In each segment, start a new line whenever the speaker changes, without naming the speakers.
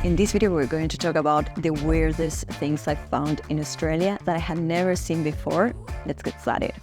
In this video, we're going to talk about the weirdest things I found in Australia that I had never seen before. Let's get started.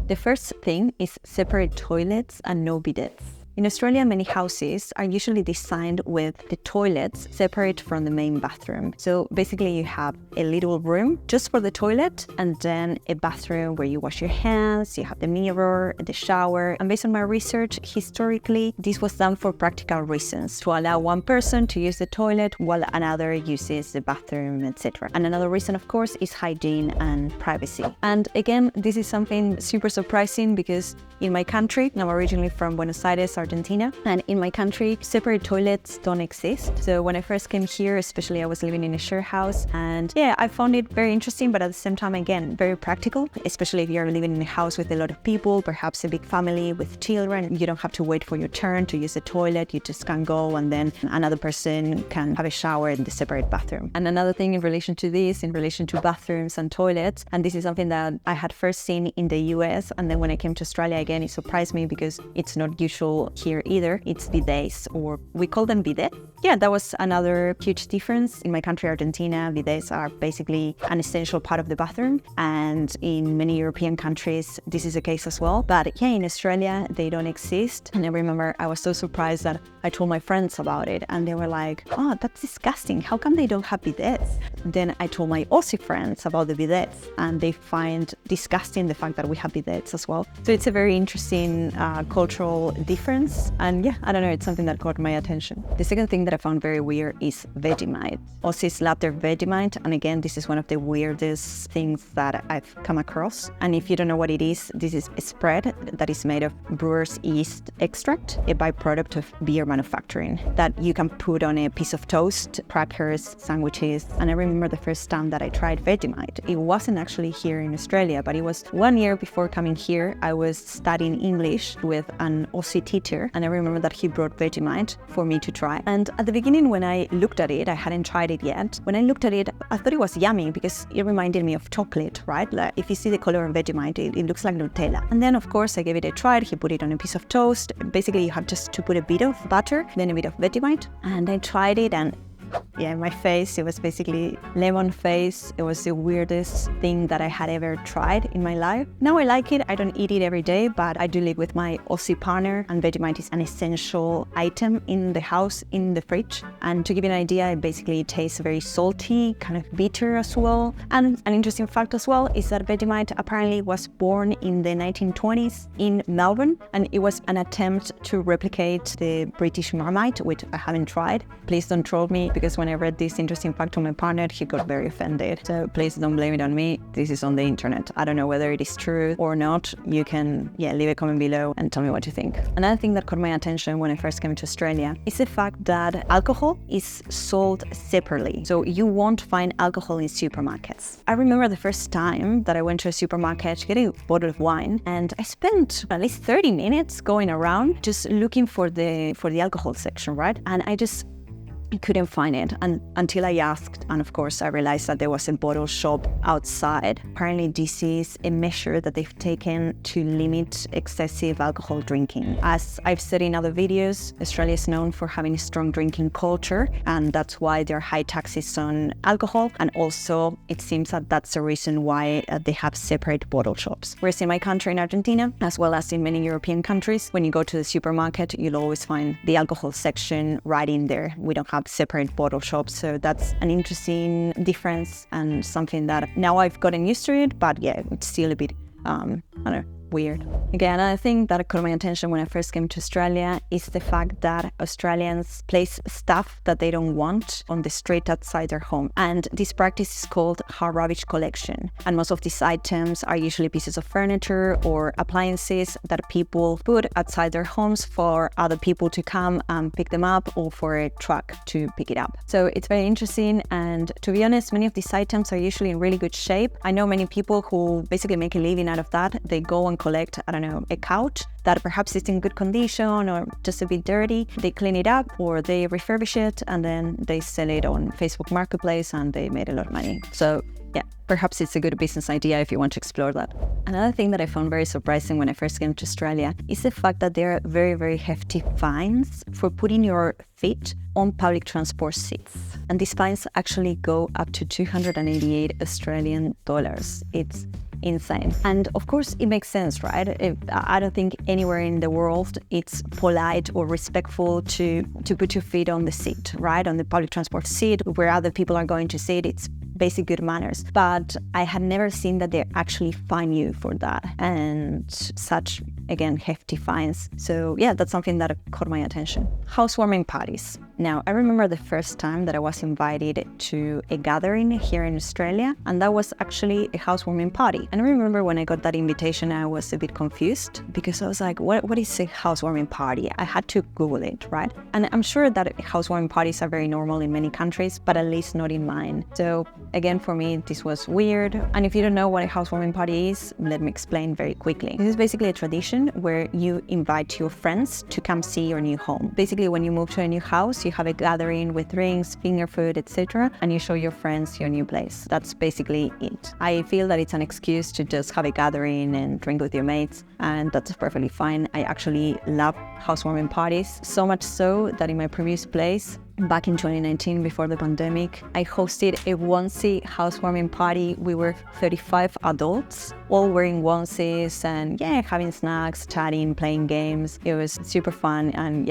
The first thing is separate toilets and no bidets. In Australia, many houses are usually designed with the toilets separate from the main bathroom. So basically you have a little room just for the toilet and then a bathroom where you wash your hands, you have the mirror, the shower. And based on my research, historically, this was done for practical reasons, to allow one person to use the toilet while another uses the bathroom, etc. And another reason, of course, is hygiene and privacy. And again, this is something super surprising because in my country, I'm originally from Buenos Aires, Argentina, and in my country, separate toilets don't exist. So when I first came here, especially I was living in a share house, and yeah, I found it very interesting, but at the same time, again, very practical, especially if you're living in a house with a lot of people, perhaps a big family with children. You don't have to wait for your turn to use the toilet. You just can go and then another person can have a shower in the separate bathroom. And another thing in relation to this, in relation to bathrooms and toilets, and this is something that I had first seen in the US, and then when I came to Australia again, it surprised me because it's not usual here either. It's bidets, or we call them bidet. Yeah, that was another huge difference. In my country, Argentina, bidets are basically an essential part of the bathroom. And in many European countries, this is the case as well. But yeah, in Australia, they don't exist. And I remember I was so surprised that I told my friends about it. And they were like, oh, that's disgusting. How come they don't have bidets? Then I told my Aussie friends about the bidets. And they find disgusting the fact that we have bidets as well. So it's a very interesting cultural difference. And yeah, I don't know, it's something that caught my attention. The second thing that I found very weird is Vegemite. Aussies love their Vegemite, and again, this is one of the weirdest things that I've come across. And if you don't know what it is, this is a spread that is made of brewer's yeast extract, a byproduct of beer manufacturing, that you can put on a piece of toast, crackers, sandwiches. And I remember the first time that I tried Vegemite. It wasn't actually here in Australia, but it was 1 year before coming here. I was studying English with an Aussie teacher, and I remember that he brought Vegemite for me to try. And at the beginning, when I looked at it, I hadn't tried it yet. When I looked at it, I thought it was yummy because it reminded me of chocolate, right? Like if you see the color of Vegemite, it looks like Nutella. And then, of course, I gave it a try. He put it on a piece of toast. Basically, you have just to put a bit of butter, then a bit of Vegemite. And I tried it, and yeah, my face, it was basically lemon face. It was the weirdest thing that I had ever tried in my life. Now I like it. I don't eat it every day, but I do live with my Aussie partner, and Vegemite is an essential item in the house, in the fridge. And to give you an idea, it basically tastes very salty, kind of bitter as well. And an interesting fact as well is that Vegemite apparently was born in the 1920s in Melbourne, and it was an attempt to replicate the British Marmite, which I haven't tried. Please don't troll me, because when I read this interesting fact to my partner, he got very offended. So please don't blame it on me. This is on the internet. I don't know whether it is true or not. You can, leave a comment below and tell me what you think. Another thing that caught my attention when I first came to Australia is the fact that alcohol is sold separately. So you won't find alcohol in supermarkets. I remember the first time that I went to a supermarket getting a bottle of wine, and I spent at least 30 minutes going around just looking for the alcohol section, right? And I couldn't find it, and until I asked, and of course I realized that there was a bottle shop outside. Apparently this is a measure that they've taken to limit excessive alcohol drinking. As I've said in other videos, Australia is known for having a strong drinking culture, and that's why there are high taxes on alcohol, and also it seems that that's the reason why they have separate bottle shops. Whereas in my country, in Argentina, as well as in many European countries, when you go to the supermarket, you'll always find the alcohol section right in there. We don't have separate bottle shops, so that's an interesting difference and something that now I've gotten used to it, but yeah, it's still a bit I don't know, weird. Again, I think that caught my attention when I first came to Australia is the fact that Australians place stuff that they don't want on the street outside their home. And this practice is called hard rubbish collection. And most of these items are usually pieces of furniture or appliances that people put outside their homes for other people to come and pick them up, or for a truck to pick it up. So it's very interesting. And to be honest, many of these items are usually in really good shape. I know many people who basically make a living out of that. They go and collect, I don't know, a couch that perhaps is in good condition or just a bit dirty. They clean it up or they refurbish it, and then they sell it on Facebook Marketplace, and they made a lot of money. So yeah, perhaps it's a good business idea if you want to explore that. Another thing that I found very surprising when I first came to Australia is the fact that there are very, very hefty fines for putting your feet on public transport seats. And these fines actually go up to 288 Australian dollars. It's insane. And of course, it makes sense, right? I don't think anywhere in the world it's polite or respectful to put your feet on the seat, right? On the public transport seat where other people are going to sit. It's basic good manners. But I had never seen that they actually fine you for that. And such, again, hefty fines. So yeah, that's something that caught my attention. Housewarming parties. Now, I remember the first time that I was invited to a gathering here in Australia, and that was actually a housewarming party. And I remember when I got that invitation, I was a bit confused because I was like, what is a housewarming party? I had to Google it, right? And I'm sure that housewarming parties are very normal in many countries, but at least not in mine. So again, for me, this was weird. And if you don't know what a housewarming party is, let me explain very quickly. This is basically a tradition where you invite your friends to come see your new home. Basically, when you move to a new house, you have a gathering with drinks, finger food, etc., and you show your friends your new place. That's basically it. I feel that it's an excuse to just have a gathering and drink with your mates, and that's perfectly fine. I actually love housewarming parties, so much so that in my previous place, back in 2019, before the pandemic, I hosted a onesie housewarming party. We were 35 adults, all wearing onesies and having snacks, chatting, playing games. It was super fun, and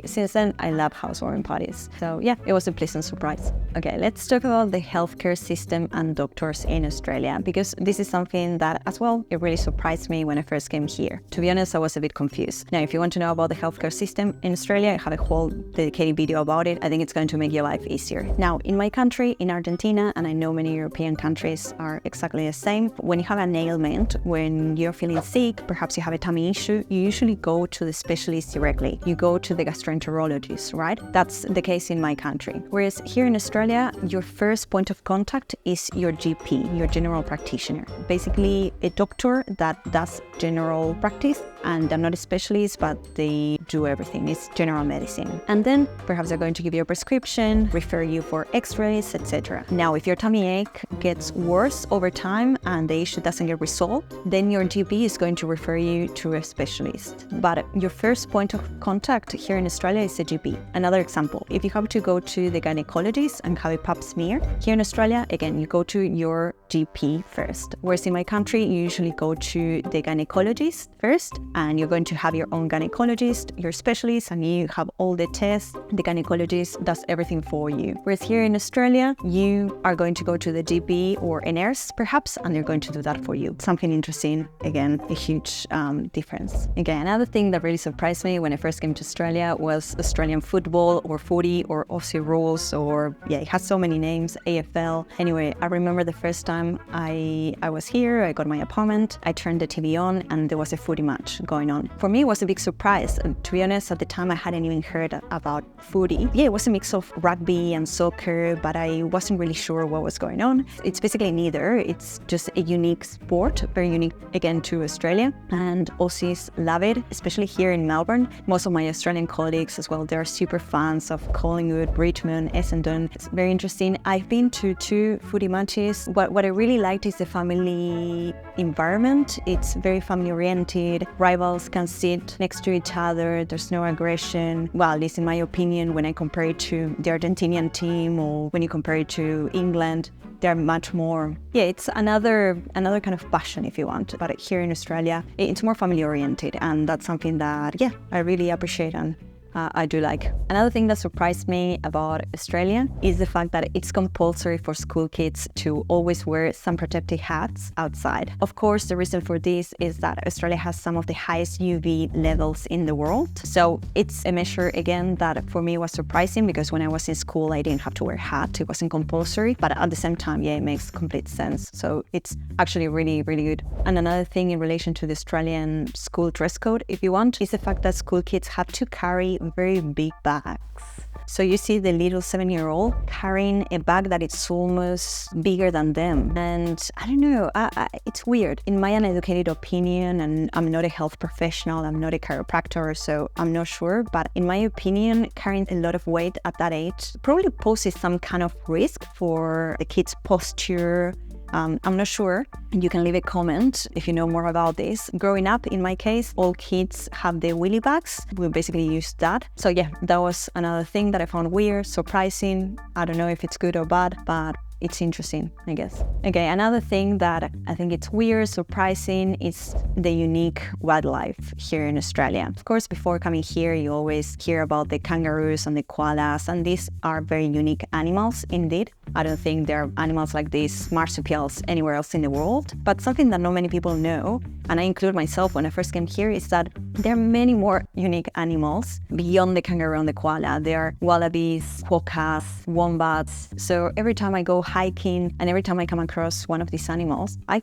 since then I love housewarming parties. So it was a pleasant surprise. Okay, let's talk about the healthcare system and doctors in Australia, because this is something that as well, it really surprised me when I first came here. To be honest, I was a bit confused. Now, if you want to know about the healthcare system in Australia, I have a whole dedicated video about it. I think it's going to make your life easier. Now, in my country, in Argentina, and I know many European countries are exactly the same, when you have an ailment, when you're feeling sick, perhaps you have a tummy issue, you usually go to the specialist directly. You go to the gastroenterologist, right? That's the case in my country. Whereas here in Australia, your first point of contact is your GP, your general practitioner. Basically, a doctor that does general practice, and they're not a specialist, but they do everything. It's general medicine. And then perhaps they're going to give you a prescription, refer you for x-rays, etc. Now, if your tummy ache gets worse over time and the issue doesn't get resolved, then your GP is going to refer you to a specialist. But your first point of contact here in Australia is a GP. Another example, if you have to go to the gynecologist and have a pap smear, here in Australia, again, you go to your GP first. Whereas in my country, you usually go to the gynecologist first, and you're going to have your own gynecologist, your specialist, and you have all the tests. The gynecologist does everything for you. Whereas here in Australia, you are going to go to the GP or a nurse, perhaps, and they're going to do that for you. Something interesting, again, a huge difference. Again, another thing that really surprised me when I first came to Australia was Australian football or footy or Aussie rules, or it has so many names, AFL. Anyway, I remember the first time I was here, I got my apartment, I turned the TV on, and there was a footy match going on. For me, it was a big surprise. And to be honest, at the time, I hadn't even heard about footy. It was a mix of rugby and soccer, but I wasn't really sure what was going on. It's basically neither. It's just a unique sport, very unique, again, to Australia. And Aussies love it, especially here in Melbourne. Most of my Australian colleagues as well, they're super fans of Collingwood, Richmond, Essendon. It's very interesting. I've been to 2 footy matches. What I really liked is the family environment. It's very family-oriented. Rivals can sit next to each other. There's no aggression. Well, at least in my opinion, when I compare it to the Argentinian team or when you compare it to England, they're much more, it's another kind of passion if you want. But here in Australia, it's more family-oriented, and that's something that, I really appreciate and I do like. Another thing that surprised me about Australia is the fact that it's compulsory for school kids to always wear sun protective hats outside. Of course, the reason for this is that Australia has some of the highest UV levels in the world. So it's a measure, again, that for me was surprising, because when I was in school, I didn't have to wear a hat. It wasn't compulsory, but at the same time, it makes complete sense. So it's actually really, really good. And another thing in relation to the Australian school dress code, if you want, is the fact that school kids have to carry very big bags. So you see the little 7-year-old carrying a bag that it's almost bigger than them. And I don't know, it's weird. In my uneducated opinion, and I'm not a health professional, I'm not a chiropractor, so I'm not sure. But in my opinion, carrying a lot of weight at that age probably poses some kind of risk for the kid's posture, I'm not sure. You can leave a comment if you know more about this. Growing up, in my case, all kids have the willy bags. We basically used that. So yeah, that was another thing that I found weird, surprising. I don't know if it's good or bad, but it's interesting, I guess. Okay, another thing that I think it's weird, surprising, is the unique wildlife here in Australia. Of course, before coming here, you always hear about the kangaroos and the koalas, and these are very unique animals indeed. I don't think there are animals like these marsupials anywhere else in the world. But something that not many people know, and I include myself when I first came here, is that there are many more unique animals beyond the kangaroo and the koala. There are wallabies, quokkas, wombats. So every time I go hiking and every time I come across one of these animals, I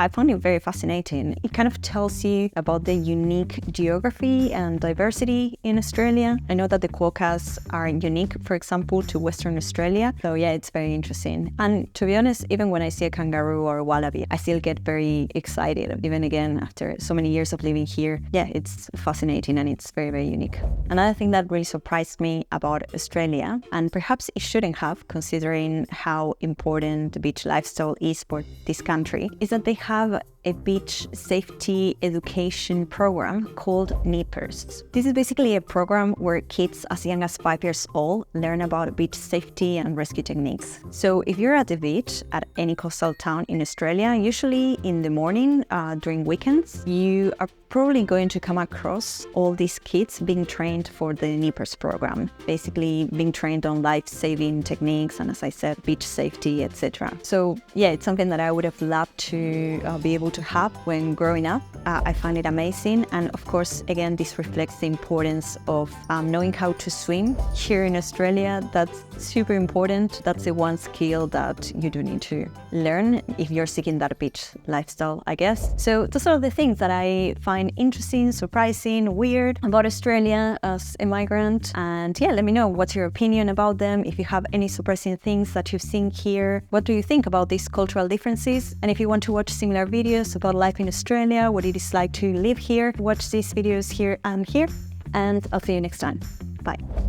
find it very fascinating. It kind of tells you about the unique geography and diversity in Australia. I know that the quokkas are unique, for example, to Western Australia. So yeah, it's very interesting. And to be honest, even when I see a kangaroo or a wallaby, I still get very excited. Even again, after so many years of living here, yeah, it's fascinating and it's very, very unique. Another thing that really surprised me about Australia, and perhaps it shouldn't have, considering how important the beach lifestyle is for this country, is that they have a beach safety education program called NEPERS. This is basically a program where kids as young as 5 years old learn about beach safety and rescue techniques. So if you're at the beach at any coastal town in Australia, usually in the morning during weekends, you are probably going to come across all these kids being trained for the NEPERS program, basically being trained on life-saving techniques and, as I said, beach safety, etc. So yeah, it's something that I would have loved to be able to have when growing up. I find it amazing, and of course, again, this reflects the importance of knowing how to swim here in Australia. That's super important. That's the one skill that you do need to learn if you're seeking that beach lifestyle, I guess. So those are the things that I find interesting, surprising, weird about Australia as a migrant. And yeah, let me know what's your opinion about them. If you have any surprising things that you've seen here, what do you think about these cultural differences? And if you want to watch similar videos about life in Australia, what it is like to live here, watch these videos here and here. And I'll see you next time. Bye.